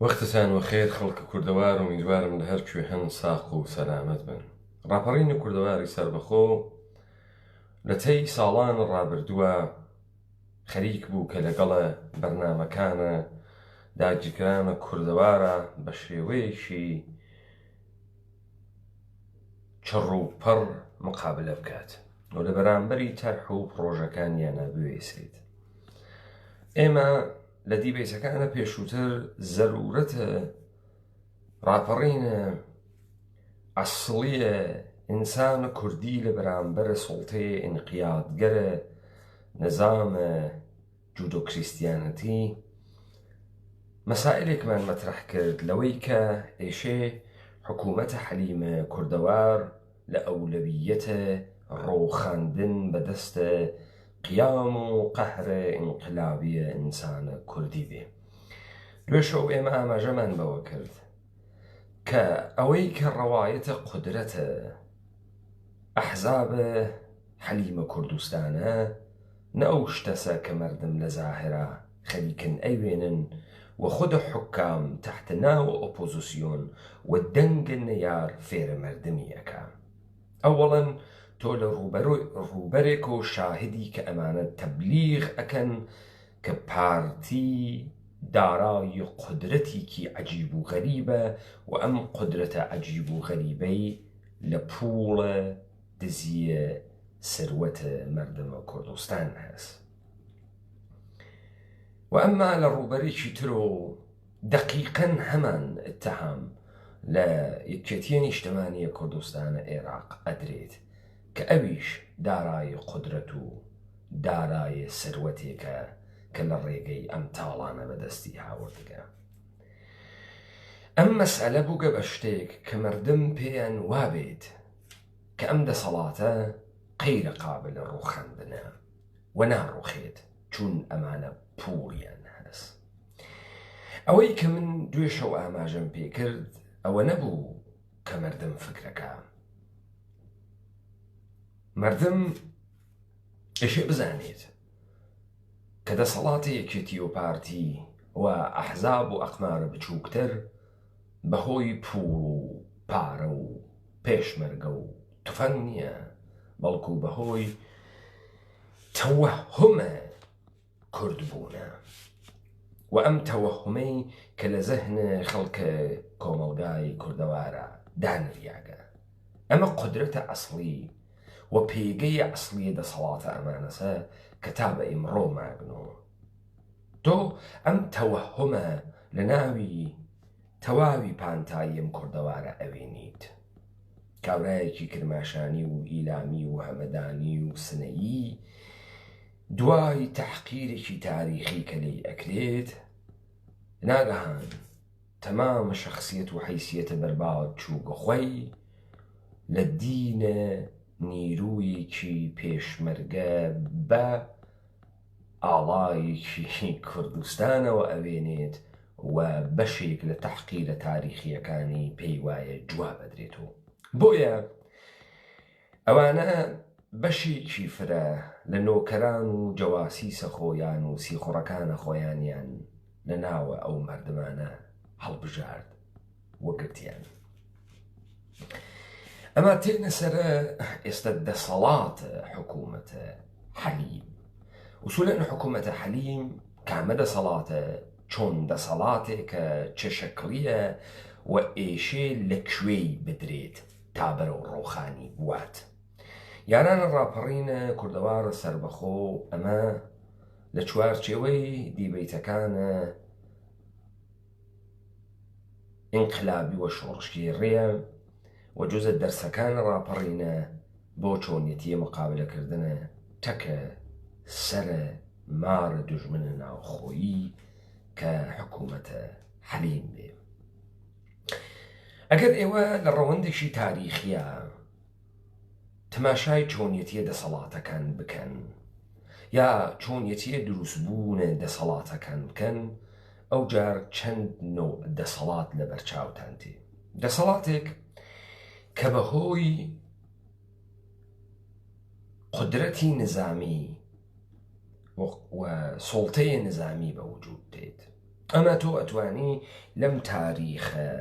وەختتان وەخێر خەڵکە کوردەوار و میدوارم لە هەر کوێ هەن ساق و سەلامەت بن. ڕاپەڕینی کوردەواری سەربەخۆ لە تەی ساڵان ڕابردووە خەریک بوو کە لەگەڵە بەرنامەکانە داگیرکرانە کوردەوارە بە شێوەیەکی چڕ و پەڕ مقابلە بکات و لە بەرامبەری تەرح و پرۆژەکانیانە بوێسێت. ئێمە لە دیبێتەکانە پێشووتر زەرورەتە ڕاپەڕینە ئەسڵیە ئینسان کوردی لە بەرامبەرە سوڵتەیە ئینقیادگەرە نظامە جودۆ کریستیانەتی مەسائلێکمان مەترح کرد لەوەی کە ئێشێ حکوومەتە حەلیمە کوردەوار لە ئەولەویەتە ڕۆخاندن بەدەستە قیام و قەهرە ئینقلابیە ئینسانە کوردی بێ. دوێشەو ئێمە ئاماژەمان بەوە کرد کە ئەوەی کە ڕەوایەتە قودرەتە ئەحزابە حەلیمە کوردستانە نە ئەو شتەسە کە مەردم لە زاهرە خەریکن ئەیوێنن و خودە حکام تحت ناو ئۆپۆزیسیۆن و دەنگە نەیار فێرە مەردمی ئەکا. ئەوەڵەن تۆ لە ڕووبەرێک و شاهدی کە ئەمانە تەبلیغ ئەکەن کە پارتی دارای قدرەتێکی عەجیب و غەریبە و ئەم قدرەتە عەجیب و غەریبەی لە پوڵە دزیە سەروەتە مەردمە کوردستان هەست. و ئەمما لە ڕووبەرێکی تر و دەقیقەن هەمان ئتهام لە یەکێتیە نیشتمانیە کوردستانە عێراق ئەدرێت کە ئەویش دارای قدرەت و دارای سەروەتێکە کە لە ڕێگەی ئەم تاڵانە بەدەستی هاوردەگە. ئەم مەسئلە بووگە بە شتێک کە مەردم پێیان وابێت کە ئەم دەسەڵاتە قەیرە قابلە ڕووخاندنە و ناڕوخێت چون ئەمانە پوڵیان هەست. ئەوەی کە من دوێشەو ئاماژەم پێ کرد ئەوە نەبوو کە مەردم فکرەکە. مەردم ئێشێ بزانێت کە دەسەڵاتی یەکێتی و پارتی و ئەحزاب و ئەقمارە بچووکتر بەهۆی پوڵ و پارە و پێشمەرگە و تفەنگ نییە، بەڵکو بەهۆی تەوەهومە کوردبوونە و ئەم تەوەهومەی کە لە زەهنە خەڵکە کۆمەلگای کوردەوارە دانریاگە. ئەمە قدرەتە ئەسڵی و پێگەی ئەسڵی دەسەڵاتە ئەمانەسە کە تا بە ئیمڕۆ ماگنۆ. تۆ ئەم تەوەهومە لە ناوی تەواوی پانتاییم کوردەوارە ئەوێنیت. کاورایەکی کرماشانی و ئیلامی و هەمەدانی و سنەیی دوای تەحقیرێکی تاریخی کە لێی ئەکرێت ناگەهان تەمامە شەخسیەت و حیسیەتە بەرباڵ چووگە خۆی لە دینە نیرویەکی پێشمەرگە بە ئاڵایەکی کوردستانەوە ئەوێنێت و بەشێک لە تەحقیرە تاریخیەکانی پێی وایە جوا بەدرێتەوە. بۆیە ئەوانە بەشێکی فرە لە نۆکەران و جەواسیسە خۆیان و سیخوڕەکانە خۆیانیان لە ناوە ئەو مەردمانە هەڵبژارد وەگرتیان. ئەمە تێنە سەرە ئێستا دەسەڵاتە حکوومەتە حەلیم. وسولەن حکوومەتە حەلیم کامە دەسەڵاتە چۆن دەسەڵاتێکە چێشەکڵیە و ئێشێ لەکوێی بدرێت تا بەرەو ڕۆخانی بوات. یارانە ڕاپەڕینە کوردەوارە سەربەخۆ ئەمە لە چوارچێوەی دیبەیتەکانە ئینقلابی و شۆڕشگێڕیە و جوزە دەرسەکانە ڕاپەڕینە بۆ چۆنیەتیە مقابلەکردنە تەکە سەرە مارە دوژمنە ناوخۆیی کە حکوومەتە حەلیم بێ. ئەگەر ئێوە لە ڕەوەندێکی تاریخیە تەماشای چۆنیەتیە دەسەڵاتەکان بکەن یا چۆنیەتیە دروستبوونە دەسەڵاتەکان بکەن، ئەو جار چەند نوع دەسەڵات لە بەرچاوتان تێ. دەسەڵاتێک کە بەهۆی قدرەتی نظامی و سڵتەیە نظامی بە وجود دێت ئەمە تۆ ئەتوانی لەم تاریخە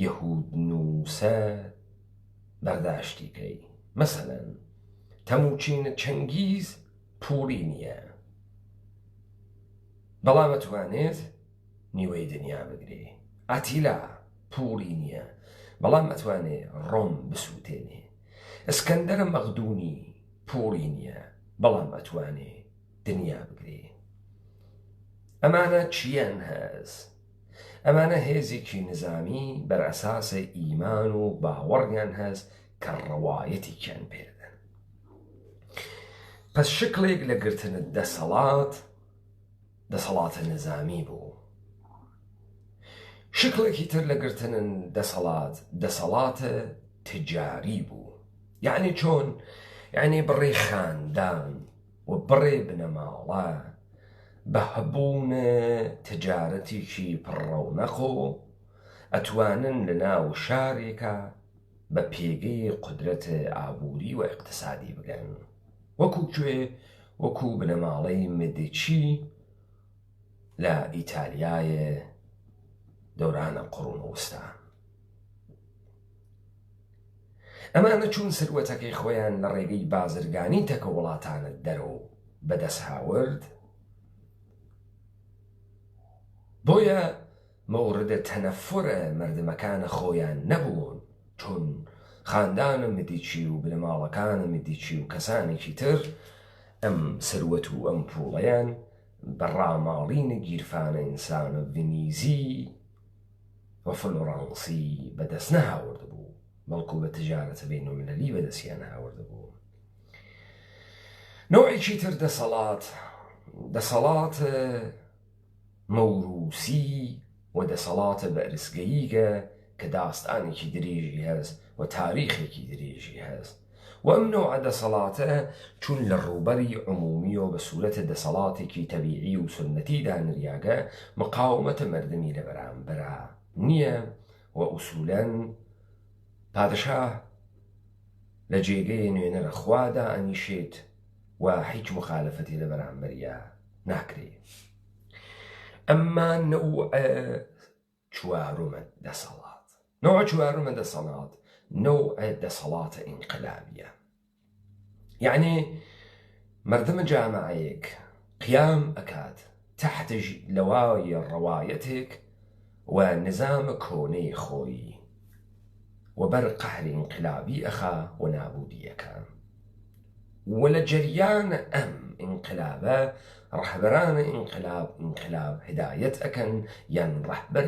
یەهود نووسە بەرداشتیکەی. مەسەلەن تەموچینە چەنگیز پوڵی نییە، بەڵام ئەتوانێت نیوەی دنیا بگرێ. ئاتیلا پوڵی نییە، بەڵام ئەتوانێت ڕۆم بسووتێنێ. ئەسکەندەرە مەغدونی پوڵی نییە، بەڵام ئەتوانێت دنیا بگرێ. ئەمانە چیان هەز؟ ئەمانە هێزێکی نظامی بەر ئەساسە ئیمان و باوەڕیان هەز کە ڕەوایەتێکیان پێدەن. پس شکلێک لە گرتنت دەسەڵاتە نظامی بوو. شکلێکی تر لە گرتنن دەسەڵاتە تجاری بوو. یعنی چۆن؟ یعنی بڕێ خاندان و بڕێ بنەماڵە بە هەبوونە تجارەتێکی پڕڕەونەق و ئەتوانن لە ناو شارێکە بە پێگەی قودرەتە ئابووری و اقتصادی بگەن. وەکو بنەماڵەی مدیچی لە ئیتالیایە دەورانە قڕون وستا. ئەمانە چون سروەتەکەی خۆیان لە ڕێگەی بازرگانی تەکە وڵاتانە دەرەوە بەدەست هاورد، بۆیە مەوردە تەنەفورە مردمەکانە خۆیان نەبوون، چون خاندانە مدیچی و بنەماڵەکانە مدیچی و کەسانێکی تر ئەم سروەت و ئەم پوڵەیان بە ڕاماڵینە گیرفانە ئینسانە ڤینیزی و فلۆڕانسی بەدەست نەهاورد بوو، بەڵکو بە تجارەتە بینوملەلی بەدەستیان هاورد بوو. نوعێکی تر دەسەڵات مەوروسی و دەسەڵاتە بەرزگەییگە کە داستانێکی درێژی هەست و تاریخێکی درێژی هەست. و ئەم نوعە دەسەڵاتە چون لە ڕووبەری عمومی و بە سوورەتە دەسەڵاتێکی تەبیعی و سنەتی دانریاگە مقاومەتە مردمی لە بەرامبەرە نییە و ئوسوولەن پادشاه لە جێگەی نوێنەرە خوادا ئەنیشێت و هیچ مخالەفەتی لە بەرامبەریە ناکرێت. ئەمما نەوعە چوارۆمە دەسەڵات. نوع چوارۆمە دەسەڵات نوعە دەسەڵاتە ئینقلابیە. یعنی مردمە جامعەیەک قیام ئەکات تحت لەوای ڕەوایەتێک و نظامە کۆنەی خۆی و بەر قەهری ئینقلابی ئەخا و نابودیەکە. و لە جەریان ئەم ئینقلابە ڕەهبەرانە ئینقلاب هدایەت ئەکەن یان ڕەهبەر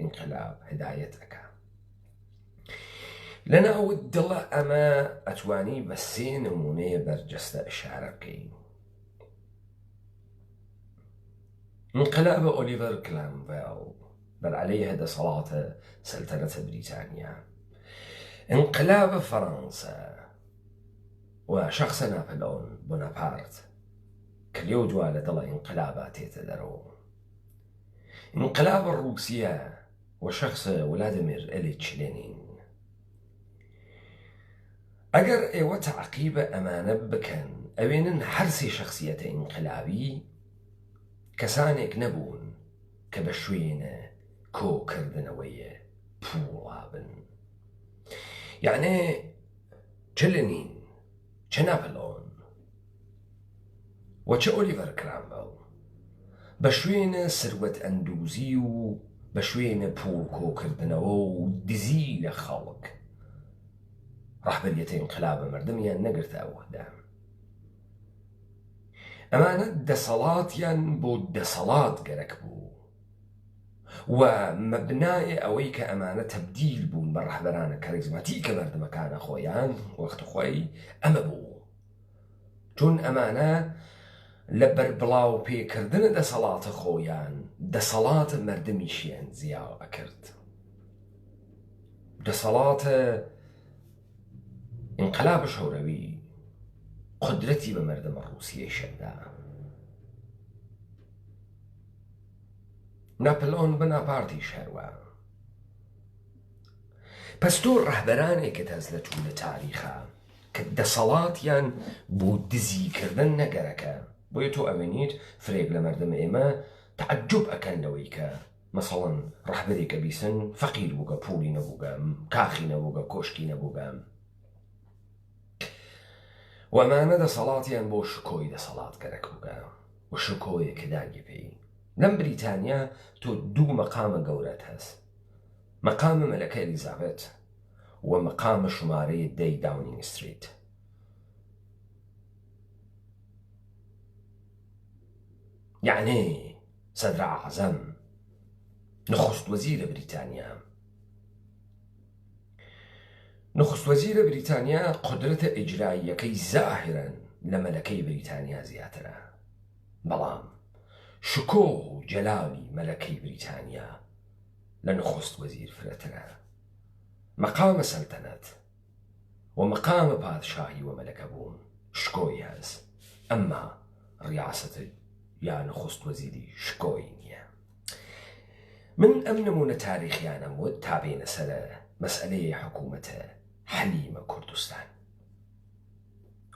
ئینقلاب هدایەت ئەکە. لەناو دڵە ئەمە ئەتوانی بە سێ نمونەیە بەرجەستە ئشارە بکەین. انقلاب أوليفر كرامفيل بل عليه دەسەڵاتە سلطنة بريطانيا، انقلاب فرنسا وشخص نابليون بونابرت كليو دوالة دڵ انقلابات تدرو، انقلاب الروسيا وشخص ولاديمير إليتش لينين. ئەگەر ئێوە تعقیبە ئەمانە بکەن ئەوێنن هەرسێ شخصیەتە ئینقلابی کەسانێک نەبوون کە بە شوێنە کۆکردنەوەیە پوڵابن. یعنی چ لەنین، چ ناپلۆن و چ ئۆلیڤەر کرامڤێل بە شوێنە سروەت ئەندوزی و بە شوێنە پوڵ کۆکردنەوە و دزی لە خەڵک ڕەهبەریەتە ئینقلابە مردمیان نەگرتە ئەوەدا. ئەمانە دەسەڵاتیان بۆ دەسەڵات گەرەک بوو و مەبنای ئەوەی کە ئەمانە تەبدیل بوون بە ڕەهبەرانە کاریزماتیک کە مردمەکانە خۆیان وەخت خۆی ئەمە بوو، چون ئەمانە لە بەربڵاو پێکردنە دەسەڵاتە خۆیان دەسەڵاتە مردمیشیان زیاو ئەکرد. دەسەڵاتە انقلاب شوروی قدرتی بە مردمە ڕووسیەی شەندا. ناپلۆن بەناپارتیش هەروە. پس تۆ ڕەهبەرانێکت هەست لە توولە تاریخە کە دەسەڵاتیان بۆ دزیکردن نەگەرەکە، بۆیە تۆ ئەوێنیت فرێک لە مردم ئێمە تعجب ئەکەن لەوەی کە مەسەڵەن ڕەحبەرێکە بیسن فەقیر بووگە پوولی نەبووگە کاخی نەبووگە کۆشکی نەبووگە و ئەمانە دەسەڵاتیان بۆ شکۆی دەسەڵات گەرەک بووگە و شکۆیە کە داگی پێی لەم بریتانیا تۆ دوو مەقامە گەورەت هەست مەقامە مەلەکە ئەلیزابێت و مەقامە شمارەی 10 داونینگ ستریت یعنی سەدرە عەزەم نخست وەزیرە بریتانیا نخست وەزیرە بریتانیا قدرەتە ئیجراییەکەی زاهرەن لە مەلەکەی بریتانیا زیاترە بەڵام شکۆ و جەلالی مەلەکەی بریتانیا لە نخست وەزیر فرەترە مەقامە سەلتەنەت و مەقامە پادشاهی و مەلەکە بوون شکۆی هەست ئەمما ڕیاسەتە یا نخست وەزیری شکۆی نییە من ئەم نمونە تاریخیانم وت تا بێنە سەرە مەسئلەی حکوومەتە حەلیمە کوردستان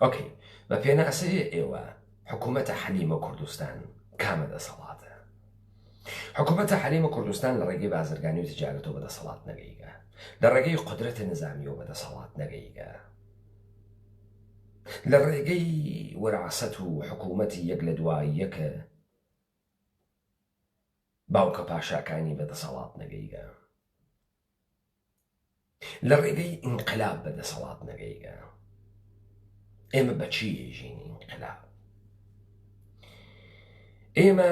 ئۆکەی بە پێناسەیە ئێوە حکوومەتە حەلیمە کوردستان کامە دەسەڵاتە حکوومەتە حەلیمە کوردستان لە ڕێگەی بازرگانی و تجارەتەوە بەدەسەڵات نەگەیگە لە ڕێگەی قدرەتە نظامیەوە بەدەسەڵات نەگەیگە لە ڕێگەی وەراست و حکوومەتی یەک لە دوای یەکە باوکە پاشاکانی بەدەسەڵات نەگەیگە لە ڕێگەی ئینقلاب بەدەسەڵات نەگەیگە ئێمە بەچی ئێژین ئینقلاب ئێمە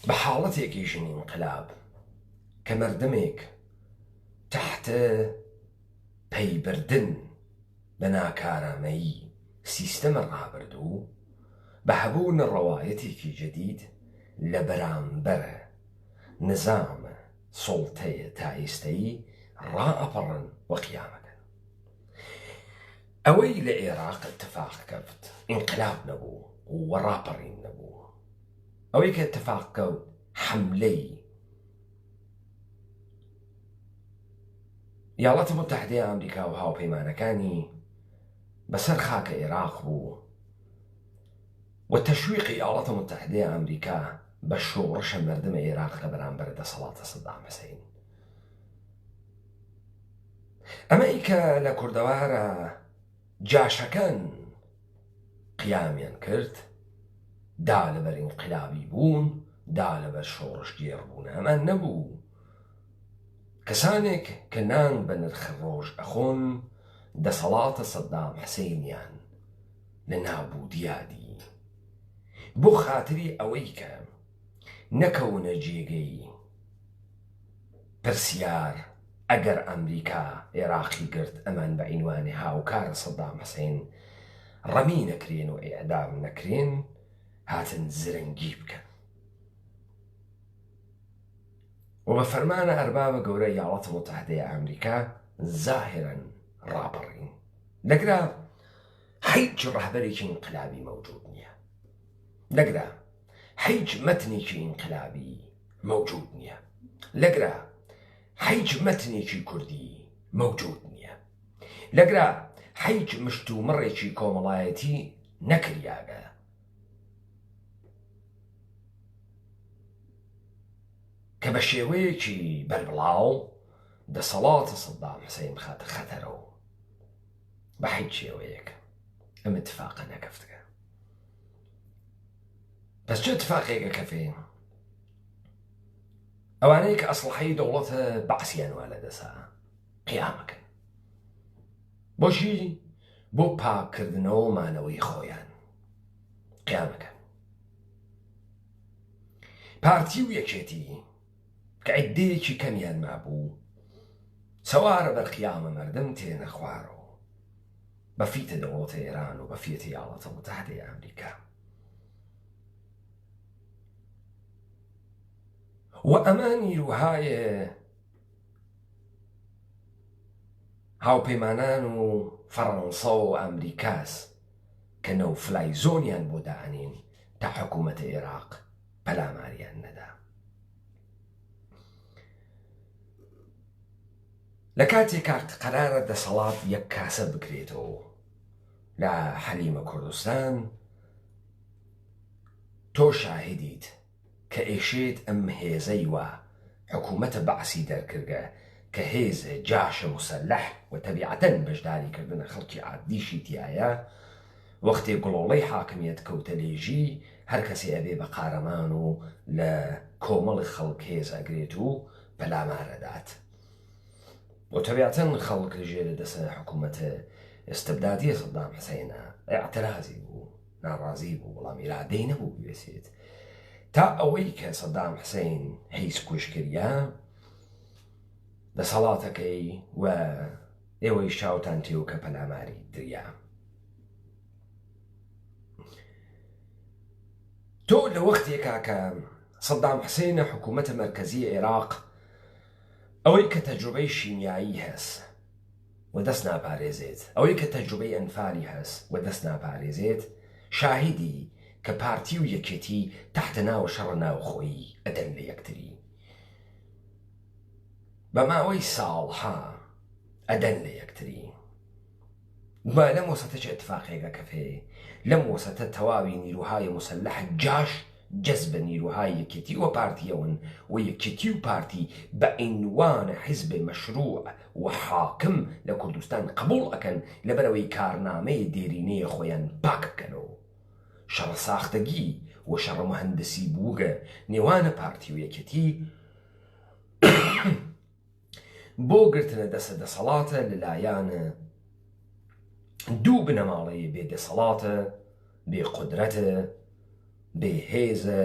بە حاڵەتێکی ژین ئینقلاب کە مەردەمێک تحتە پەیبردن بە ناکارامەیی سیستەمە ڕابردوو بە هەبوونە ڕەوایەتێکی جەدید لە بەرامبەرە نظامە سڵتەیە تا ئێستایی ڕائەپەڕن و قیامەکەن ئەوەی لە عێراق اتفاق کەوت ئینقلاب نەبوو و ڕاپەڕین نەبوو ئەوەی کە اتفاق کەوت حەملەی یاڵەتە متحدەی ئەمریکا و هاوپەیمانەکانی بەسەر خاکە عێراق بوو و تەشویقی یاڵەتە متحدەی ئەمریکا بە شۆڕشە مەردمە عێراق لە بەرامبەر دەسەڵاتە سەدام حوسەین ئەمەی کە لە کوردەوارە جاشەکان قیامیان کرد دا لەبەر ئینقلابی بوون دا لەبەر شۆڕش گێڕبوون هەمان نەبوو کەسانێک کە نان بە نرخ ڕۆژ ئەخۆن دەسەڵاتە سەدام حوسەینیان لە نابوودیادی بۆ خاتری ئەوەی کە نەکەونە جێگەی پرسیار ئەگەر ئەمریکا عێراقی گرت ئەمان بە عینوانی هاوکارە سەدام حوسەین ڕەمی نەکرێن و ئیعدام نەکرێن هاتن زرنگی بکەن و بە فەرمانە ئەربابە گەورە یاڵەتە متحدەی ئەمریکا زاهرەن ڕاپەڕین لەگرا هیچ ڕەهبەرێکی ئینقلابی مەوجود نییە لەگرا هیچ مەتنێکی ئینقلابی مەوجود نییە لەگرا هیچ مەتنێکی کوردی مەوجود نییە لەگرا هیچ مشت و مڕێکی کۆمەڵایەتی نەکریاگە کە بە شێوەیەکی بەربڵاو دەسەڵاتە سەدام حوسەین بخاتە خەتەرەوە بە هیچ شێوەیەک ئەم اتفاقە نەکەفتگە بەس چه اتفاقێکە کەفێن ئەوانەیە کە ئەسلحەی دەوڵەتە بەعسیان وا لەدەسا قیامەکەن بۆشی بۆ پاکردنەوە مانەوەی خۆیان قیامەکەن پارتی و یەکێتی کە عیدەیەکی کەمیان مابوو سەوارە بەرقیامە مەردم تێنە خوارەوە بە فیتە دەوڵەتە ئێران و بە فیتە یاڵەتە متحدەی ئەمریکا و ئەمانی رووهایە هاوپەیمانان و فەڕەنسا و ئەمریکاس کە نەوفلای زۆنیان بۆ دائەنین تا حکوومەتە عێراق پەلاماریان نەدا لە کاتێکا قەرارە دەسەڵات یەک کاسە بکرێتەوە لە حەلیمە کوردستان تۆ تۆ شاهدیت کە ئێشێت ئەم هێزەی وە حکوومەتە بەعسی دەرکردە کە هێزە جاشە مسلح و تەبیعەتەن بەشداریکردنە خەڵکی عادیشی تایە وەختێ گڵۆڵەی حاکمیەت کەوتە لێژی هەر کەسێ ئەبێ بە قارەمان و لە کۆمەڵی خەڵک هێز ئەگرێت و پەلامارەدات و تەبیعەتەن خەڵک لەژێرە دەسە حکوومەتە ئێستەبدادیە سەدام حوسێنە ئاعترازی بوو ناڕازی بوو بەڵام ئیرادەی نەبوو بوێسێت تا ئەوەی کە سەدام حوسێن هیچ کوشکریە دەسەڵاتەکەی و ئێوەی شاوتان تێ و کە پەلاماری دریا تۆ لە وەختێکا کە سەدام حوسێنە حکوومەتە مەرکەزی عێراق ئەوەی کە تەجروبەی شیمیایی هەست و دەست ناپارێزێت ئەوەی کە تەجروبەی ئەنفاری هەست و دەست ناپارێزێت شاهیدی کە پارتی و یەکێتی تحتە ناوە شەڕە ناوخۆیی ئەدەن لە یەکتری بە ماوەی ساڵها ئەدەن لە یەکتری با لەم وەسەتە چ ئەتفاقێکە کەفێ لەم وەسەتە تەواوی نیروهای مسلح جاش جەزبە نیروهای یەکێتی و پارتیەون و یەکێتی و پارتی بە ئینوانە حیزب مەشروع و حاکم لە کوردستان قبول ئەکەن لەبەرەوەی کارنامەی دێرینەیە خۆیان پاک بکەنەوە شەڕە ساختەگی و شەڕە مهەندسی بووگە نێوانە پارتی و یەکێتی بۆ گرتنە دەسە دەسەڵاتە لەلایەنە دوو بنەماڵەیە بێدەسەڵاتە بێقودرەتە بێهێزە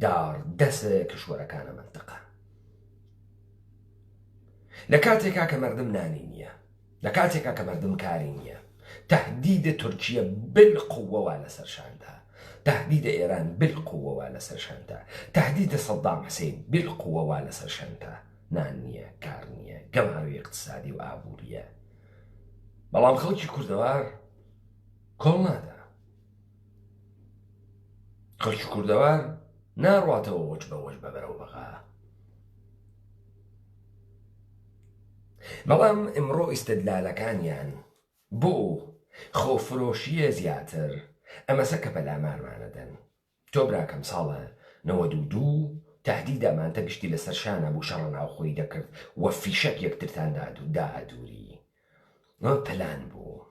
دار دەسە کشوەرەکانە منتەقە لە کاتێکا کە مەردم نانی نییە لە کاتێکا کە مەردم کاری نییە تهدید تورکیە بالقووەوە لەسەرشاندا تهدید ئێران بالقووەوە لەسەرشاندا تهدید سەدام حوسێن بالقووەوە لەسەرشاندا نان نییە کار نییە گەماوی اقتصادی و ئابووریە بەڵام خەڵکی کوردەوار کۆڵ نادا خەڵکی کوردەوار ناڕواتەوە وەج بە وەج بەبەرەو بەغا بەڵام ئمڕۆ ئیستدلالەکانیان بۆ خۆفرۆشیە زیاتر ئەمەسە کە پەلامارمانەدەن تۆ براکەم ساڵە 92 تهدید ئەمانتە گشتی لەسەر شانە بوو شەڕە ناوخۆی دەکرد وە فیشەک یەکترتان داهدووری ئەمە پەلان بوو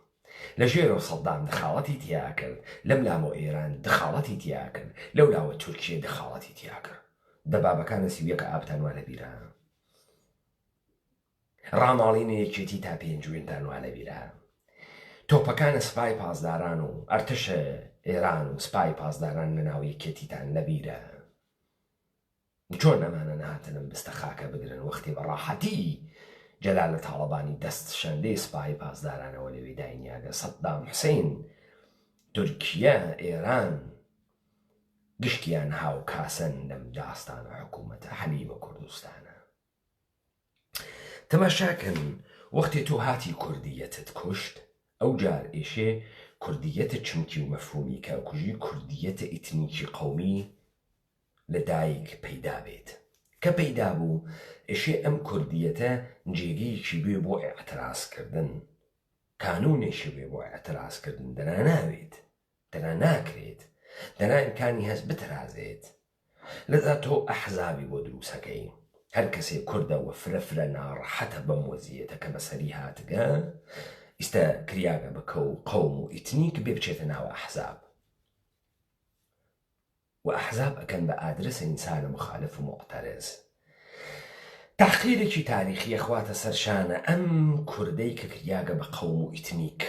لە ژێرە سەدام دخاڵەتی تیا کرد لەم لامۆ ئێران دخاڵەتی تیا کرد لەولاوە تورکیە دخاڵەتی تیا کرد دەبابەکانە سیویەکە ئابتانوا لە بیرە ڕاماڵینە یەکێتی تا پێنجوێنتانوا لە بیرە تۆپەکانە سپای پاسداران و ئەرتەشە ئێران و سپای پاسداران لە ناو یەکێتیتان لە بیرە چۆن ئەمانە نهاتنم بستە خاکە بگرن وەختی بەڕاحەتی جەلالە تاڵەبانی دەست شەندەی سپای پاسدارانەوە لەوێ داینیاگە سەدام حوسێن تورکیە ئێران گشتیان هاو کاسن لەم داستانە حکوومەتە حەلیمە کوردستانە تەماشاکەن وەختی تۆ هاتی کوردیەتت کوشت ئەو جار ئێشێ کوردیەتە چمکی و مەفهومی کاکوژی کوردیەتە ئیتنیکی قەومی لە دایک پەیدا بێت کە پەیدا بوو ئێشێ ئەم کوردیەتە جێگەیەکی بێ بۆ ئێعترازکردن کانونێکی بێ بۆ ئێعترازکردن دەنا ناوێت دەنا ناکرێت دەنا ئیمکانی هەست بترازێت لەدا تۆ ئەحزابی بۆ دروستەکەی هەر کەسێ کوردە و فرەفرە ناڕەحەتە بەم وەزیەتە کە بەسەری هاتگە ئیستە کریاگە بکە و قەوم و ئیتنیک بێ بچێتە ناوە ئەحزاب و ئەحزاب ئەکەن بە ئادرسە ئینسانە مخالف و مۆعتەرز تحقیرێکی تاریخیە خواتە سەرشانە ئەم کوردەی کە کریاگە بە قەوم و ئیتنیک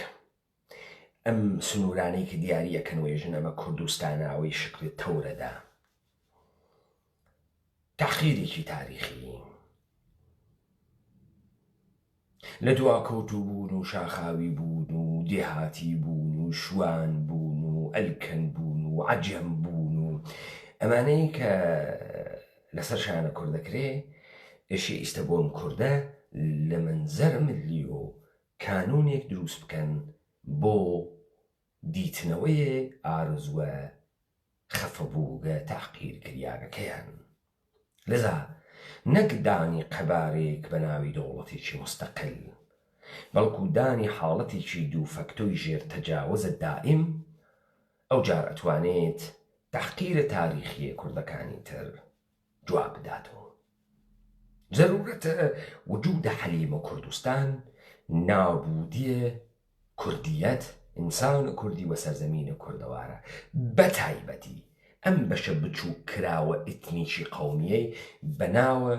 ئەم سنوورانەی کە دیاریەکەن وێژن ئەمە کوردستانە ئەوەی شکلێت تەورەدا تحقیرێکی تاریخی لە دوا کەوتو بوون و شاخاوی بوون و دێهاتی بوون و شوان بوون و ئەلکەن بوون و عەجەم بوون و ئەمانەی کە لەسەر شانە کوردەکرێ ئێشێ ئیستە بۆم کوردە لە منزەر ملی و کانونێک دروست بکەن بۆ دیتنەوەی ئارزووە خەفەبووگە تحقیر کریاگەکەیان لەذا نەک دانی قەبارێک بە ناوی دەوڵەتێکی مستەقل بەڵکو دانی حاڵەتێکی دوو فەکتۆی ژێر تەجاوزە دائیم ئەو جار ئەتوانێت تحقیر تاریخی کوردەکانی تر جواب بداتەوە. ضرورەتە وجود حەلیمە کوردستان نابودیە کوردیەت ئینسان کوردی وە سەرزەمینە کوردەوارە بەتایبەتی ئەم بەشە بچوو کراوە ئتنیکی قەومیەی بەناوە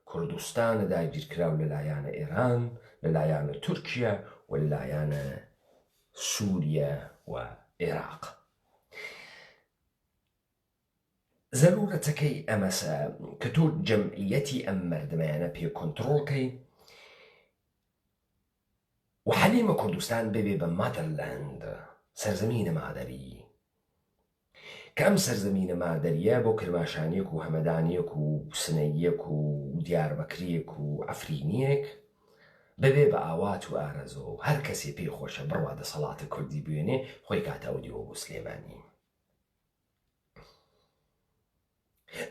کوردستانە داگیرکراو لەلایەنە ئێران لەلایەنە تورکیا و لەلایەنە سووریا و عێراق. ضرورەتەکەی ئەمەسە کە تۆ جەمعیەتی ئەم مەردمەیانە پێ کۆنتڕۆڵکەی و حەلیمە کوردستان ببێ بە مادەرلەند سەرزەمینە مادەری کە ئەم سەرزەمینە مادەریە بۆ کرماشانیەک و هەمەدانیەک و سنەیەک و دیاربەکرێک و ئەفرینیەک ببێ بە ئاوات و ئارەزۆ و هەر کەسێ پێی خۆشە بڕوا دەسەڵاتە کوردی بوێنێ خۆی کاتاودیەوە بۆ سلێمانی.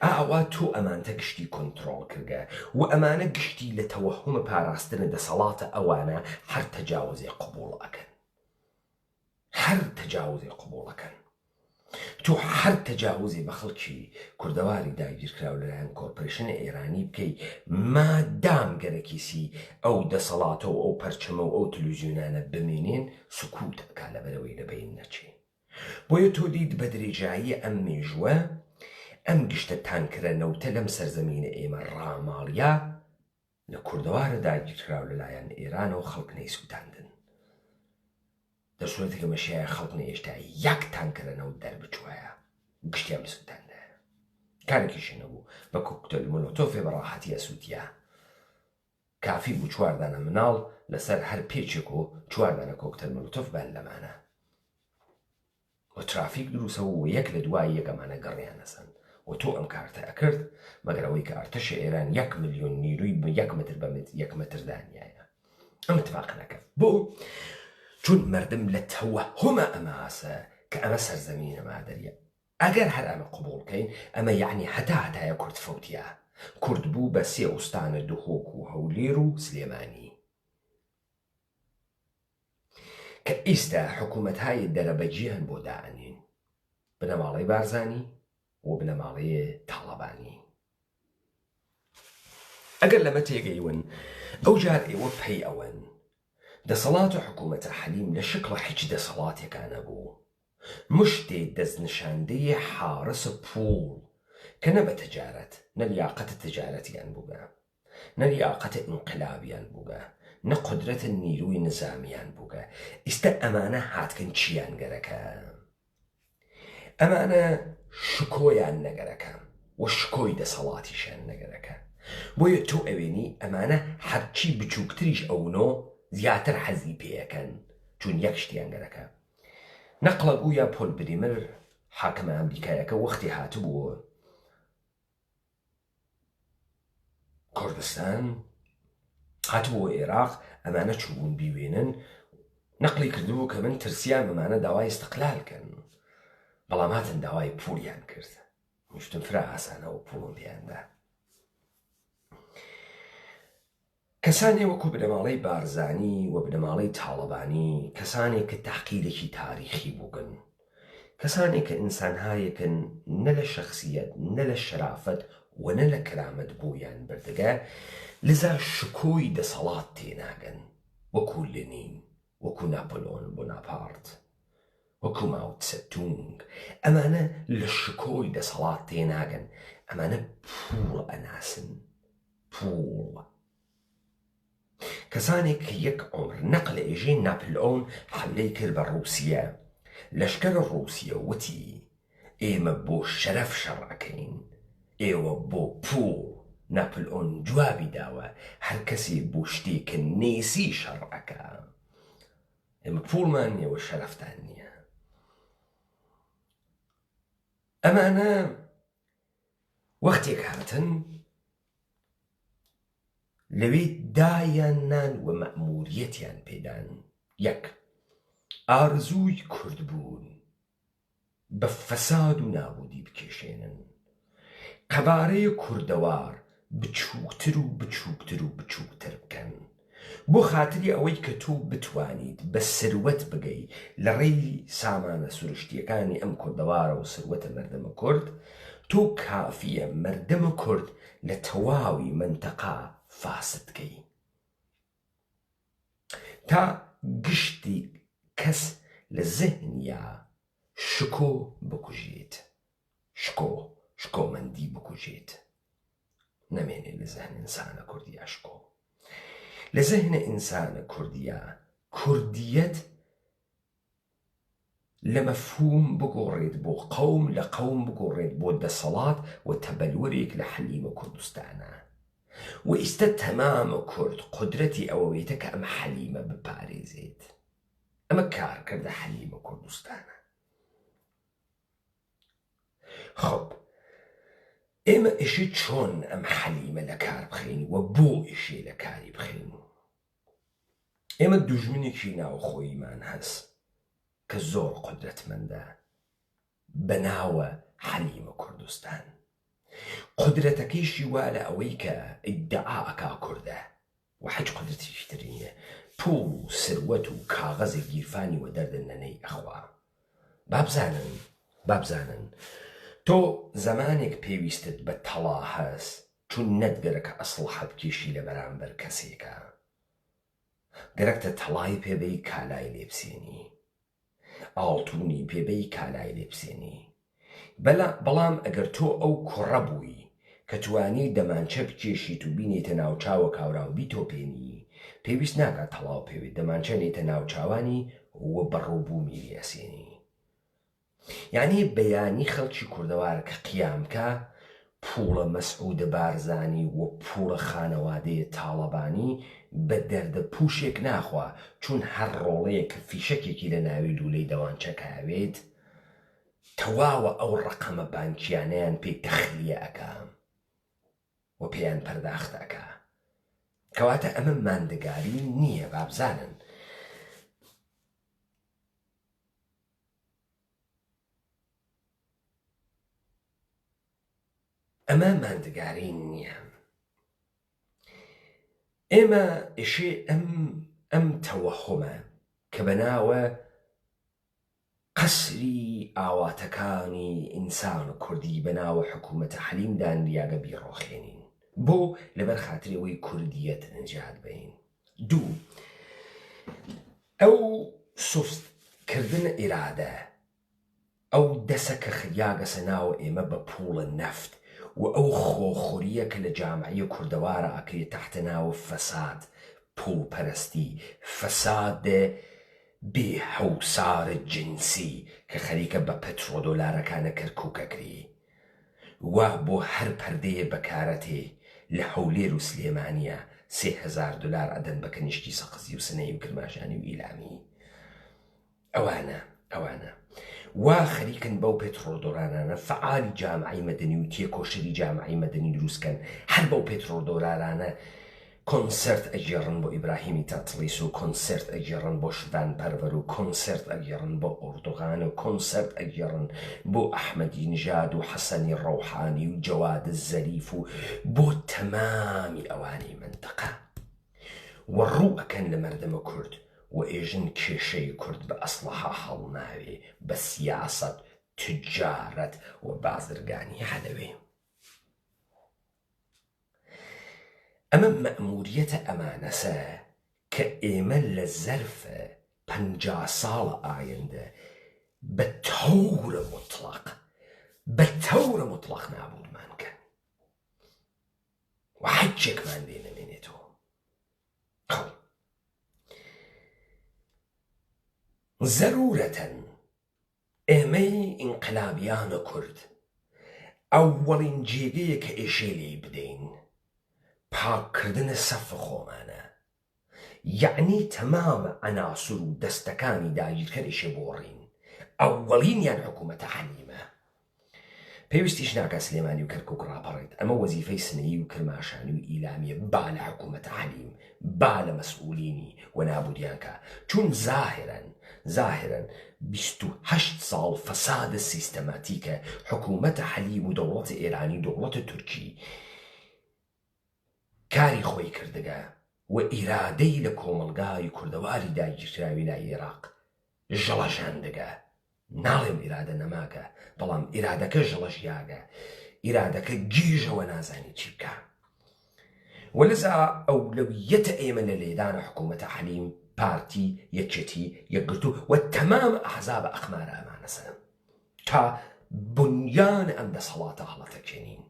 ئاوا تۆ ئەمانتە گشتی کۆنتڕۆڵ کردە و ئەمانە گشتی لە تەوەهومە پاراستنە دەسەڵاتە ئەوانە هەر تەجاوزێ قبوڵ ئەکەن، هەر تەجاوزێ قبوڵ ئەکەن. تۆ هەر تەجاوزێ بە خەڵکی کوردەواری داگیرکراو لەلایەن کۆرپۆرێشنە ئێرانی بکەی مادام گەرەکیسی ئەو دەسەڵاتە و ئەو پەرچەمە و ئەو تەلەڤیزیۆنانە بمێنێن سکوت ئەکا لەبەرەوەی لەبەین نەچێ. بۆیە تۆ دیت بە درێژایی ئەم مێژوە ئەم گشتە تانکرە نەوتە لەم سەرزەمینە ئێمە ڕاماڵیا لە کوردەوارە داگیرکراو لەلایەن ئێرانەوە خەڵک نەیسووتاندن. دەسوڵەتی کە مەشیایە خەڵک هێشتا یەک تانکرە نەوت دەربچوایە گشتیان بسووتاندە. کارێکیشی نەبوو بە کۆکتێل مۆلۆتۆفێ بەڕاحەتی ئەسووتیا. کافی بوو 4 دانە مناڵ لەسەر هەر پێچێک و 4 دانە کۆکتێل مۆلۆتۆف بان لەمانە. و ترافیک دروسە و یەک لە دوای یەکەمانە گەڕیان نەسەن. و تۆ ئەم کارتە ئەکرد مەگەرەوەی کە ئەرتەشە ئێران 1 ملیۆن نیروی 1 متر بە 1 متر دانیایە. ئەم اتفاق نەکرد بۆ چون مردم لە تەوەهومە ئەماسە کە ئەمە سەرزەمینە مادەریە. ئەگەر هەر ئەمە قبوڵکەین ئەمە یعنی هەتایە کورد فەوتیە. کورد بوو بە 3 ئوستانە دهۆک و هەولێر و سلێمانی کە ئیستا حکوومەتهای دەرەبەجیان بۆ دائەنین بنەماڵەی بارزانی و بنەماڵەیە تاڵەبانی. ئەگەر لەمە تێگەیون ئەو جار ئێوە پەی ئەوەن دەسەڵات و حکوومەتە حەلیم لە شکڵە هیچ دەسەڵاتێکان نەبوو. مشتێ دەستنشاندەیە حارسە پوڵ کە نە بە تجارەت نە لیاقەتە تجارەتیان بووگە نە لیاقەتە ئینقلابیان بووگە نە قودرەتە نیروی نظامیان بووگە. ئیستا ئەمانە هاتکن چیان گەرەکە؟ ئەمانە شکۆیان نەگەرەکە و شکۆی دەسەڵاتیشان نەگەرەکە. بۆیە تۆ ئەوێنی ئەمانە هەرچی بچووکتریش ئەوونۆ زیاتر حەزی پێیەکەن چون یەک شتیان گەرەکە. نەقڵە بوویە پۆل بریمر حاکمە ئەمریکایەکە وەختی هاتبووە کوردستان هاتبووە عێراق ئەمانە چوبوون بیوێنن نەقلی کردبوو کە من ترسیان بمانە داوای استقلالکەن بەڵام هاتن داوای پوڵیان کرد. میشتم فرا ئاسانەوە پوڵم پێیاندا. کەسانێ وەکو بنەماڵەی بارزانی و بنەماڵەی تاڵەبانی کەسانێک کە تحقیرێکی تاریخی بووگن، کەسانێک کە ئینسانهایەکن نە لە شەخسیەت نە لە شەرافەت و نە لە کرامەت بوویان بردەگە لذا شکۆی دەسەڵات تێناگەن وەکو لێنین وەکو ناپۆلۆن بۆناپارت وەکو ماو تسەتونگ. ئەمانە لە شکۆی دەسەڵات تێناگەن، ئەمانە پوڵ ئەناسن پوڵ. کەسانێک کە یەک عمر نەقل ئێژەی ناپلئۆن حملەی کرد بە ڕووسیە. لەشکرە ڕووسیە وتی ئێمە بۆ شەرەف شەڕ ئەکەین، ئێوە بۆ پوڵ. ناپلئۆن جوابی داوە هەر کەسێ بۆ شتێکە نێسی شەڕ ئەکا. ئێمە پوڵمان نییە شەرەفتان نییە. ئەمانە وەختێک هاتن لەوێ دایان نان و مەئموریەتیان پێدان. یەک ئارزووی کورد بوون بە فەساد و نابودی بکێشێنن، قەبارەیە کوردەوار بچووکتر و بچووکتر و بچووکتر بکەن بۆ خاتری ئەوەی کە تو بتوانیت بە سروەت بگەی لە ڕێی سامانە سروشتیەکانی ئەم کوردەوارە و سروەتە مەردەمە کورد، تۆ کافیە مەردەمە کورد لە تەواوی منتەقا فاسدکەی تا گشتی کەس لە زەهنیا شکۆ بکوژێت، شکۆمەندی بکوژێت، نەمێنێ لە زەهن ئینسانە کوردیا شکۆ. لە زەهنە ئینسانە کوردیا کوردیەت لە مەفهوم بگۆڕێت بۆ قەوم، لە قەوم بگۆڕێت بۆ دەسەڵات و تەبەلوەرێک لە حەلیمە کوردستانە. و ئیستە تەمامە کورد قودرەتی ئەوەوێتە کە ئەمە حەلیمە بپارێزێت. ئەمە کارکردە حەلیمە کوردستانە. خۆ ئێمە ئێشێ چۆن ئەم حەلیمە لە کار بخەین و بۆ ئێشێ لە کاری بخەین؟ ئێمە دوژمنێکی ناوخۆیمان هەست کە زۆر قودرەتمەندە بەناوە حەلیمە کوردستان. قودرەتەکەیشی وا لە ئەوەی کە ئیدعا ئەکا کوردە و حەج قودرەتیشی تر نییە، پوڵ و سروەت و کاغەزی گیرفانی و دەردن نەنەی ئەخوا. بابزانن تۆ زەمانێک پێویستت بە تەڵا هەست چون نەتگەرەکە ئەسڵ حەبکێشی لە بەرامبەر کەسێکە، گەرەکتە تەڵای پێبەی کالای لێبسێنی، ئاڵتونی پێبەی کالای لێبسێنی. بەڵام ئەگەر تۆ ئەو کوڕە بووی کە توانی دەمانچە بکێشیت و بینێتە ناوچاوە کاوراو بیتۆپێنی، پێویست ناکات تەڵاو پێوێت، دەمانچە نێتە ناوچاوانی و بەڕووبوو میریاسێنی. یعنی بەیانی خەڵکی کوردەوار کە قیامکە پوڵە مەسعودە بارزانی و پوڵە خانەوادەیە تاڵەبانی بە دەردە پوشێک ناخوا، چون هەر ڕۆڵەیە کە فیشەکێکی لە ناوی لولەی دەوانچەکە هەوێت تەواوە ئەو ڕقەمە بانکیانیان پێی تەخلیە ئەکا و پێیان پەرداخت ئەکا. کەواتە ئەمە ماندەگاری نییە بابزانن. ئەمە ماندەگاری نییە. ئێمە ئێشێ ئەم تەوەهمە کە بەناوە قەسری ئاواتەکانی ئینسان و کوردی بەناوە حکوومەتە حەلیمدان ریاگە بیڕۆخێنین بۆ لەبەر خاترەوەی کوردیەت نەجات بین. دوو، ئەو سوستکردن ئیرادە، ئەو دەسەکە خریاگەسە ناوە ئێمە بە پوڵە نەفت و ئەو خۆخوریە کە لە جامعیە کوردەوارە ئەکرێت تەحتە ناوە فەساد، پوڵپەرستی، فەساد بێ هەوسارە جنسی کە خەریکە بە پەترۆ دۆلارەکانە کەرکووکەکری، وا بۆ هەر پەردەیە بەکارەتێ لە هەولێر و سلێمانیە 3000 دلار ئەدەن بە کەنیشتی سەقزی و سنەی و کرماشانی و ئیلامی. ئەوانە وا خەریکن بەو پێترۆدۆرانانە فعالی جامعی مەدەنی و تێکۆشەری جامعی مەدەنی دروستکەن، هەر بەو پێترۆدۆرانانە کۆنسرت ئەگێڕن بۆ ئیبراهیمی تاتڵیس و کۆنسرت ئەگێڕن بۆ شدان پەروەر و کۆنسرت ئەگێڕن بۆ ئۆردوغان و کۆنسرت ئەگێڕن بۆ ئەحمەدی نژاد و حەسەنی ڕەوحانی و جەواد زەریف و بۆ تەمامی ئەوانی منتەقە و ڕوو ئەکەن لە مەردەمە کورد و ئێژن کێشەی کورد بە ئەسڵەها هەڵناوێ بە سیاسەت، تجارەت و بازرگانی هەلەوێ. ئەمە مەئموریەتە ئەمانەسە کە ئێمە لە زەرفە 50 ساڵە ئایندە بە تەورە مطلق نابودمان کەن و حەجێکمان لێ نەمێنێتەوە. زەرورەتەن ئێمەی ئینقلابیانە کورد ئەوەڵین جێگەیە کە ئێشێ لێ بدەین پاککردنە سەف خۆمانە، یعنی تەمامە ئەناسر و دەستەکانی داگیرکەریشێ بۆڕین. ئەوەڵینیان حکوومەتە حەلیمە. پێویستیش ناکە سلێمانی و کەرکووک ڕاپەڕێت، ئەمە وەزیفەی سنەیی و کرماشانی و ئیلامیە با لە حکوومەتە حەلیم، با لە مەسئولینی و نابودیانکە، چون ظاهرەن 28 ساڵ فەسادە سیستەماتیکە حکوومەتە حەلیم و دەوڵەتە ئێرانی و دەوڵەتە تورکی کاری خۆی کردگە و ئیرادەی لە کۆمەڵگای کوردەواری داگیرکراوی لای عێراق ژەڵەژان دەگا. ناڵێم ئیرادە نەماکە، بەڵام ئیرادەکە ژەڵەژیاگە، ئیرادەکە گیژەوە نازانی چی بکە. وەلذا ئەولەویەتە ئێمە لە لێدانە حکوومەتە حەلیم پارتی یەکێتی یەکگرتو و تەمام ئەحزابە ئەخمارە ئەمانە سەن تا بنیان ئەم دەسەڵاتە هەڵەتەکێنین.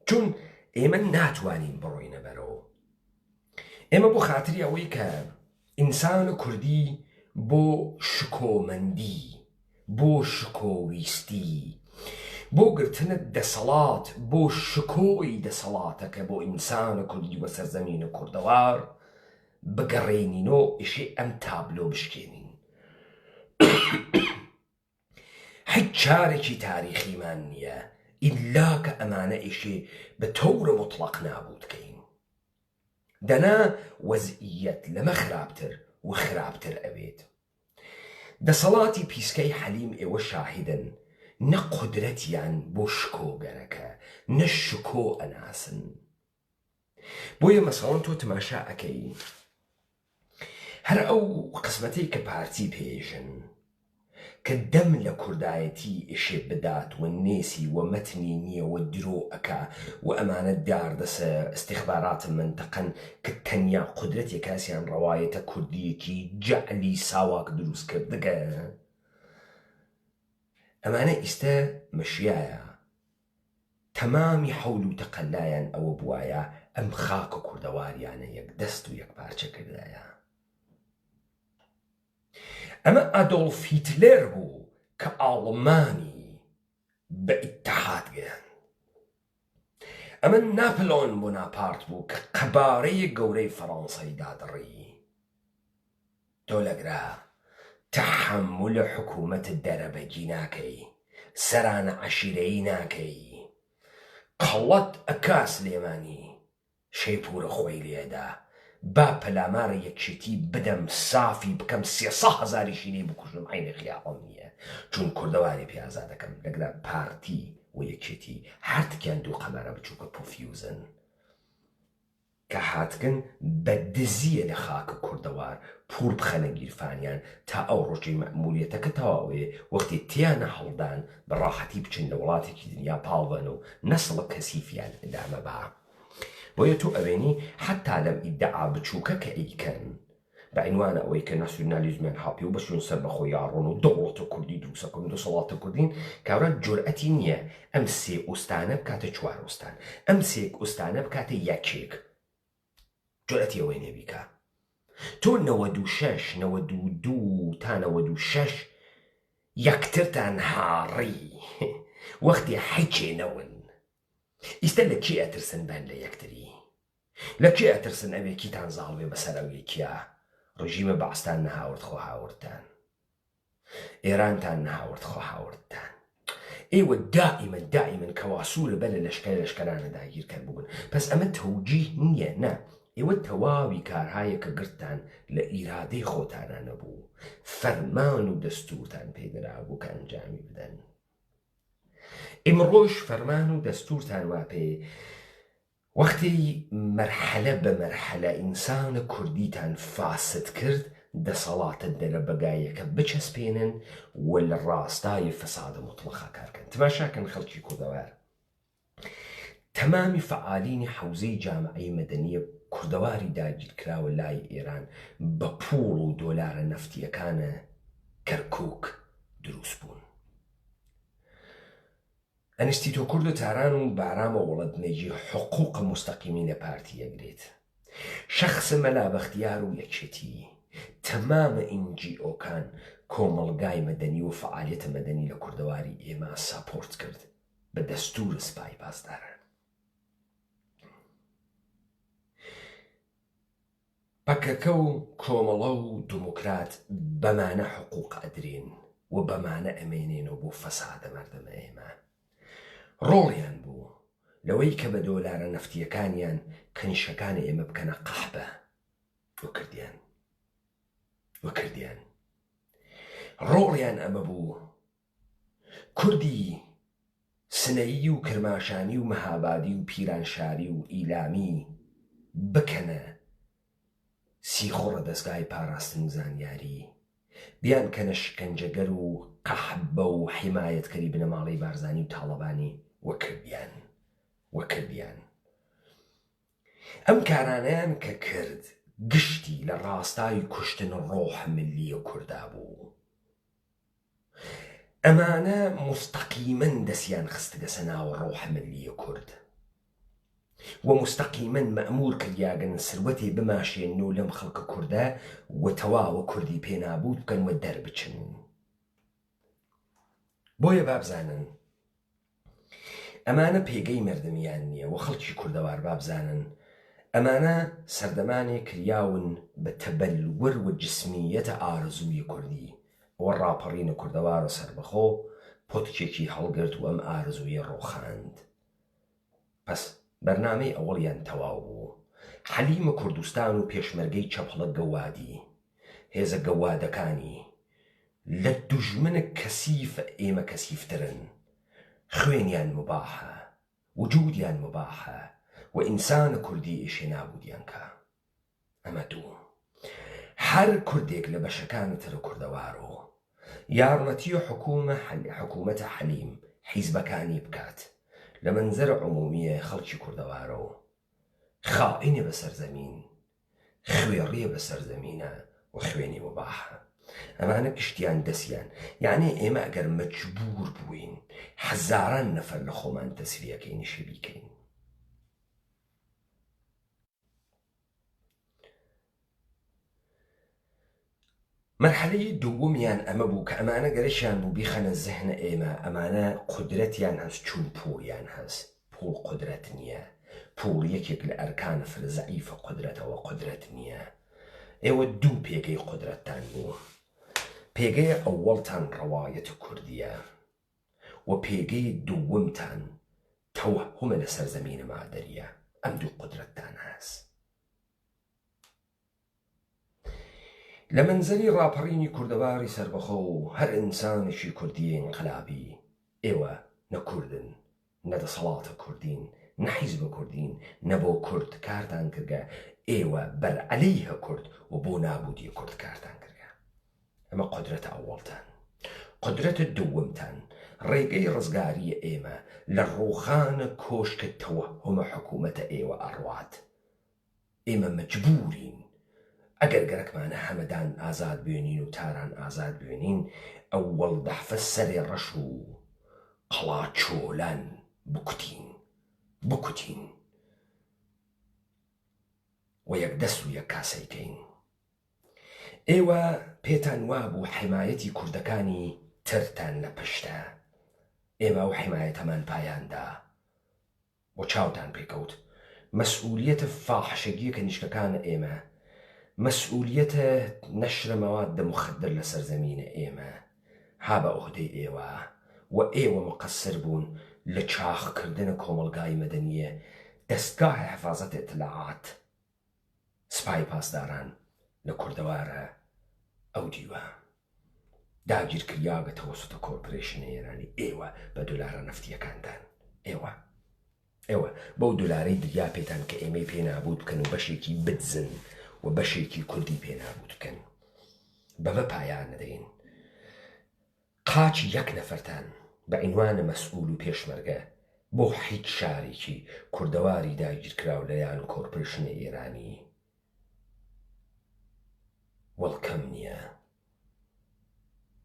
چون ئێمە ناتوانین بڕۆینە بەرەوە. ئێمە بۆ خاتری ئەوەی کە ئینسانە کوردی بۆ شکۆمەندی، بۆ شکۆویستی، بۆ گرتنە دەسەڵات، بۆ شکۆی دەسەڵاتەکە بۆ ئینسانە کوردی وە سەرزەمینە کوردەوار بگەڕێنینەوە ئیشێ ئەم تابلۆ بشکێنین. هیچ چارێکی تاریخیمان نییە ئیلا کە ئەمانە ئیشێ بە تەورە مطلق نابوو بکەین. دەنا وەزئیەت لەمە خراپتر و خراپتر ئەبێت. دەسەڵاتی پیسکەی حەلیم ئێوە شاهدن، نە قودرەتیان بۆ شکۆگەرەکە، نە شکۆ ئەناسن. بۆیە مەسەڵەن تۆ تەماشا ئەکەی هەر ئەو قسمەتەی کە پارتی پێژن کە دەم لە کوردایەتی ئیشێ بدات و نێسی و مەتنی نییە و درۆ ئەکا و ئەمانە داردەسە ئستیخبارات منتەقەن کە تەنیا قودرەتی کاسیان ڕەوایەتە کوردیەکی جەعلی ساواک دروست کردگە. ئەمانە ئیستە مەشیایە تەمامی حەول و تەقەلایان ئەوە بوایە ئەم خاکە کوردەواریانە یەک دەست و یەک پارچە کردایە. ئەمە ئادۆڵف هیتلەر بوو کە ئاڵمانی بە ئیتحاد گەیان. ئەمە ناپلۆن بۆناپارت بوو کە قەبارەی گەورەی فەڕەنسای دادڕی. تۆ لەگرا تەحەممولە حکوومەتت دەرەبەگی ناکەی، سەرانە عەشیرەیی ناکەی، قەڵەت ئەکا سلێمانی شەیپورە خۆی لێدا با پەلامارە یەکێتی بدەم سافی بکەم 300,000 لێ بکوژم عینی خیاڵم نییە، چون کوردەواری پێ دەکەم. لەگرا پارتی و یەکێتی هەرتکیان دوو قەمەرە بچووکە پۆفیوزن کە هاتکن بە دزیە لە خاکە کوردەوار پوور بخەنە گیرفانیان تا ئەو ڕۆژەی مەئموریەتەکە تەواوێ وەختی تیانە هەڵدان بە ڕاحەتی بچن لە وڵاتێکی دنیا پاڵبەن و نەسڵە کەسیفیان ئەدامە با. بۆیە تۆ ئەوێنی حتا لەم ئیدعا بچووکە کە ئەیکەن بە عنوانە ئەوەی کە ناسیۆنالیزمیان هاپی و بەشون سەر بەخۆی یاڕۆن و دەوڵەتە کوردی دروستەکەن و دەسەڵاتە کوردین کاورە جورئەتی نییە ئەم سێ ئوستانە بکاتە 4 ئوستان، ئەم سێ ئوستانە بکاتە یەکێک. جورئەتی ئەوەی نێبیکە. تۆ 96 92 تا 96 یەکترتان هاڕی وەختی حیچێنەون. ئیستە لە کێ ئەترسن بەن لە یەکتری؟ لە کێ ئەترسن ئەوێکیتان زاڵوێ بەسەر ئەوێکیە؟ ڕژیمە بەعستان نەهاورد خۆ هاوردتان، ئێرانتان نەهاورد خۆ هاوردتان. ئێوە دائیمەن کەواسوورە بە لە لەشکەرانە داگیرکەر بوون. پس ئەمە تەوجیه نییە، نە، ئێوە تەواوی کارهایە کە گرتان لە ئیرادەی خۆتانە نەبوو، فەرمان و دەستورتان پێدرا بوو کە ئەنجامی بدەن. ئێمڕۆژ فەرمان و دەستورتان وا پێ وەختی مەرحەلە بە مەرحەلە ئینسانە کوردیتان فاسد کرد دەسەڵاتت دەرە بەگایەکە بچەسپێنن و لە ڕاستای فەسادە مطلقا کارکەن. تماشاکەن خەڵکی کوردەوار، تەمامی فعالینی حەوزەی جامعەی مەدەنیە کوردەواری داگیرکراوە لای ئێران بە پوڵ و دۆلارە نەفتیەکانە کەرکووک دروست بوون. ئەنیستیتۆ کورد و تاران و بارامە وڵەتنێژی حقوق مستەقیمی لە پارتی ئەگرێت. شەخص مەلا بەختیار و یەکێتی تەمامە NGOکان کۆمەڵگای مەدەنی و فعالیەتە مەدەنی لە کوردەواری ئێمە ساپۆرت کرد بە دەستور سپای پاسداران. پەکەکە و کۆمەڵە و دموکرات بەمانە حقوق ئەدرێن و بەمانە ئەمێنێنەوە بۆ فەسادە مەردەمە ئێمە. ڕۆڵیان بوو لەوەی کە بە دۆلارە نەفتیەکانیان کەنیشەکان ئێمە بکەنە قەحبە وەکردیان. ڕۆڵیان ئەمە بوو کوردی سنەیی و کرماشانی و مەهابادی و پیرانشاری و ئیلامی بکەنە سیخۆڕە دەستگای پاراستن و زانیاری، بیان کەنە شکنجەگەر و قەحبە و حیمایەتکەری بنەماڵەی بارزانی و تاڵەبانی وەکردیان. ئەم کارانەیان کە کرد گشتی لە ڕاستای کوشتن ڕۆح ملیە کووردا بوو. ئەمانە مستەقیمەن دەستیان خستگە سەناوە ڕۆح ملیە کورد و مستەقیمەن مەئمور کردیاگەن سروەتێ بماشێن و لەم خەڵکە کووردە و تەواوە کوردی پێنابوو بکەن و دەربچن. بۆیە بابزانن ئەمانە پێگەی مردمیان نییە و خەڵکی کوردەوار بابزانن ئەمانە سەردەمانێ کریاون بە تەبەلور و جسمیەتە ئارزووی کوردی ئەوە ڕاپەڕینە کوردەوارە سەربەخۆ پۆتکێکی هەڵگرت و ئەم ئارزوویە ڕۆخاند. پس بەرنامەی ئەوەڵیان تەواو بوو. حەلیمە کوردستان و پێشمەرگەی چەپڵە گەوادی هێزە گەوادەکانی لە دوژمنە کەسیف ئێمە کەسیفترن، خوێنیان مباحە، وجودیان مباحە و ئینسانە کوردی ئیشێ نابودیان کە. ئەمە دوو هەر کوردێک لە بەشەکانی ترە کوردەوارۆ یارمەتی و حکوومەتە حەلیم حیزبەکانی بکات لە منزەرە عمومیە خەڵکی کوردەوارەوە خائینێ بە سەرزەمین، خوێڕیە بە سەرزەمینە و خوێنی مباحە. ئەمانە گشتیان دەسیان، یعنی ئێمە ئەگەر مەجبور بووین هەزاران نەفەر لە خۆمان تەسویەکەین شەبیکەین. مرحلەی دووەمیان ئەمە بوو کە ئەمانە گەرەشیان بوو بیخەنە زەهنە ئێمە ئەمانە قودرەتیان هەست چون پوڵیان هەست. پوڵ قودرەت نییە، پوڵ یەکێک لە ئەرکانە زەعیفە قودرەتەوە قودرەت نییە. ئێوە دوو پێگەی قودرەتتان بوو. پێگەی ئەوەڵتان ڕەوایەت کوردیە و پێگەی دووەمتان تەوەهومە لە سەرزەمینە مادەریە. ئەم دوو قودرەتتان هەست. لە منزەری ڕاپەڕینی کوردەواری سەربەخۆ و هەر ئینسانێکی کوردی ئینقلابی ئێوە نەکوردن، نەدەسەڵاتە کوردین، نەحیزبە کوردین، نەبۆ کورد کارتان کردگە، ئێوە بەرعەلەی هەکورد و بۆ نابودی کورد کارتان کردگە. ئەمە قودرەتە ئەوەڵتان. قودرەتە دووەمتان ڕێگەی ڕزگاری ئێمە لە ڕووخانە کۆشکە تەوەهومە حکوومەتە ئێوە ئەڕوات. ئێمە مەجبورین ئەگەر گەرەکمانە هەمەدان ئازاد بوێنین و تاران ئازاد بوێنین ئەوەڵ دەحفە سەرێ ڕەش و قەڵاچۆلان بکوتین و یەک دەست و یەک کاسەیکەین. ئێوە پێتان وابوو حیمایەتی کوردەکانی ترتان لە پشتە. ئێمە و حیمایەتەمان پایاندا و چاوتان پێکەوت. مەسئولیەتە فاحشەگیە کە نیشکەکانە ئێمە، مەسئولیەتە نەشرە مەوادە مخدر لە سەرزەمینە ئێمە ها بە عوهدەی ئێوە و ئێوە مقەسر بوون لە چاخکردنە کۆمەڵگای مەدەنیە دەستگاهی حفاظەت ئیطلاعات سپای پاسداران لە کوردەوارە ئەو دیوە داگیرکریا بە تەوەسوتە کۆرپۆرێشنە ئێرانی. ئێوە بە دۆلارە نەفتیەکاندان، ئێوە بەو دۆلارەی دریا پێتان کە ئێمەی پێنابوو بکەن و بەشێکی بدزن و بەشێکی کوردی پێنابوو بکەن. بەمە پایان نەدەین. قاچی یەک نەفەرتان بە عنوانە مەسئول و پێشمەرگە بۆ هیچ شارێکی کوردەواری داگیرکراو لەلایەن کۆرپۆرێشنە ئێرانی وەڵکەم نییە.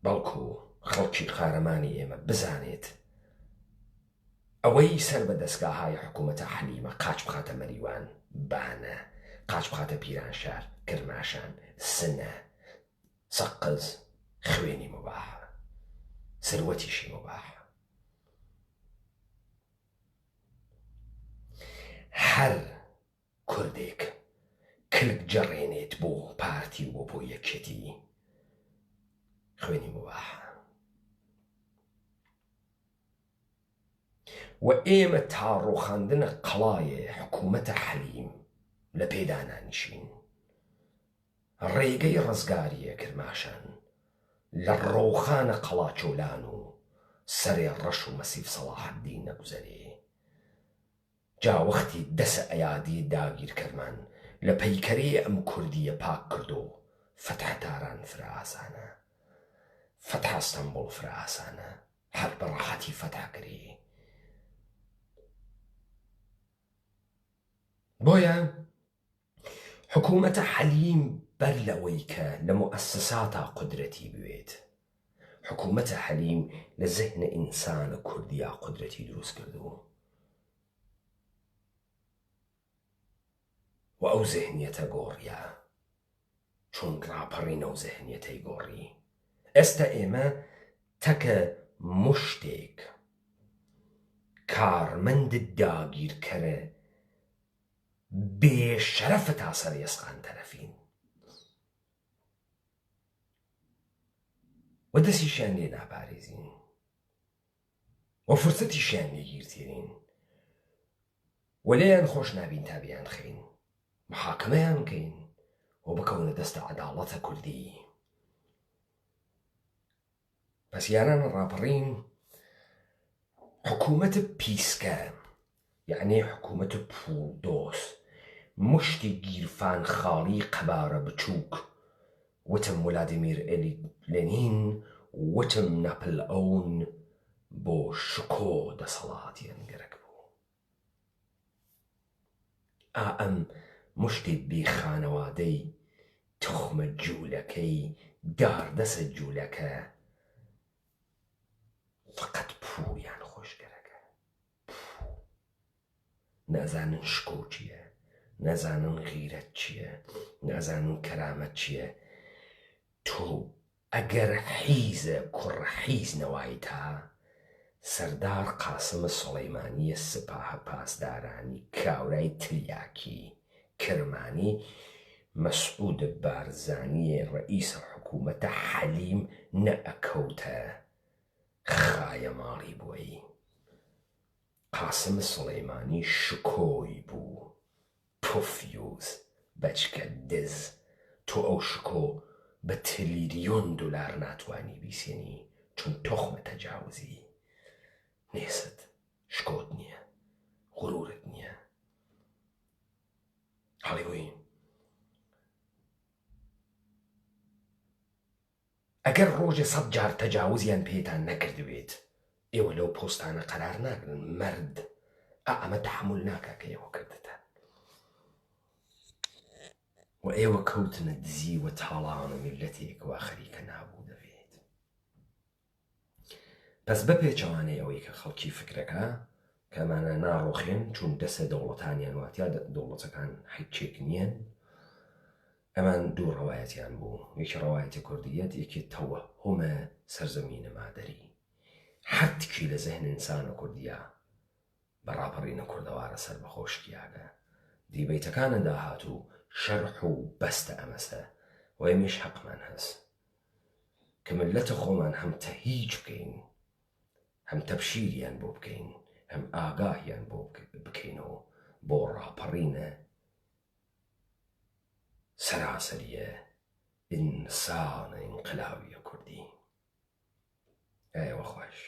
بەڵکو خەڵکی قارەمانی ئێمە بزانێت ئەوەی سەر بە دەستگاهای حکوومەتە حەلیمە قاچ بخاتە مەریوان بانە، قاچ بخاتە پیرانشار، کرماشان، سنە، سەقز، خوێنی مباحە، سروەتیشی مباحە. هەر کوردێک کلک جەڕێنێت بۆ پارتی و بۆ یەکێتی خوێنی مباحە. و ئێمە تا ڕۆخاندنە قەڵایە حکوومەتە حەلیم لە پێدانانیشین. ڕێگەی ڕزگاریە کرماشان لە ڕۆخانە قەڵاچۆلان و سەرێ ڕەش و مەسیف سەڵاحەددین نەگوزەرێ. جا وەختی دەسە ئەیادی داگیر کەرمان لە پەیکەرەی ئەم کوردیە پاک کردو. فتح تاران فرا ئاسانە، فتح ئەستەمبوڵ فرا ئاسانە، هەر بە ڕەحەتی فتح کردی. بۆیە حکوومەتە حەلیم بەر لەوەی کە لە مؤسساتە قودرەتی بوێت، حکوومەتە حەلیم لە زەهنە ئینسانە کوردیا قودرەتی دروست کردو و ئەو زەهنیەتە گۆڕیە، چون ڕاپەڕینە و زەهنیەتەی گۆڕی. ئێستا ئێمە تەکە مشتێک کارمەندت داگیرکەرە بێشەرەفە تا سەر ئێسقان تەرەفین و دەستیشیان لێ ناپارێزین و فرسەتیشیان لێگیرتێنین و لێیان خۆش نابین تا بیان خەین، محاکەمەیان بکەین و بکەونە دەستە عەداڵەتە کوردی. پس یارانە ڕاپەڕین حکوومەتە پیسکە، یعنی حکوومەتە پوڵدۆس، مشتی گیرفان خاڵی قەبارە بچووک. وتم ولادیمیر لێنین، وتم ناپل ئەون بۆ شکۆ دەسەڵاتیان گەرەک بوو. ئەم مشتی بێخانەوادەی تخمە جوولەکەی داردەسە جوولەکە فقط پوویان خۆشگەرەکە، نازانن شکۆ چییە، نازانن غیرەت چییە، نازانن کەرامەت چییە. تۆ ئەگەر حیزە کوڕ حیز نەوایتا، سەردار قاسم سوڵەیمانیە سپاهە پاسدارانی کاورای تریاکی کرمانی، مەسعود بارزانیە ڕئیسە حکوومەتە حەلیم نەئەکەوتە خایە ماڵی بۆی. قاسم سوڵەیمانی شکۆی بوو، پوفیوز بەچکە دز. تۆ ئەو شکۆ بە تریلیۆن دولار ناتوانی بیسێنی، چون تۆخمە تەجاوزی. نێست شکۆت نییە، غورورت نییە. هەڵی بووین ئەگەر ڕۆژێ 100 جار تەجاوزیان پێتان نەکردوێت، ئێوە لەو پۆستانە قەرار ناگرن. مەرد ئەمە تەحمل ناکا کە ئێوە کردتان و ئێوە کەوتنە دزی و تاڵان و میلەتێک وا خەریکە نابوو دەبێت. پس بە پێچەوانەی ئەوەی کە خەڵکی فکرەکە کەمانە ناڕۆخێن، چون دەسە دەوڵەتانیان واتیا دەوڵەتەکان هیچێک نییەن. ئەمان دوو ڕەوایەتیان بوو، یەکی ڕەوایەتی کوردیەت، یەکی تەوەهومە سەرزەمینە مادەری. هەر تکی لە زەهن ئینسانە کوردیە بەڕاپەڕینە کوردەوارە سەر بەخۆشکیاگە. دیبەیتەکانە داهاتوو شەرح و بەستە ئەمەسە و ئێمەش حەقمان هەست کە ملەتە خۆمان هەم تەهیج بکەین، هەم تەبشیریان بۆ بکەین، هەم ئاگاهیان بۆ بکەینەوە بۆ ڕاپەڕینە سەراسەریە ئینسانە ئینقلابیە کوردی. ئێوە خۆش.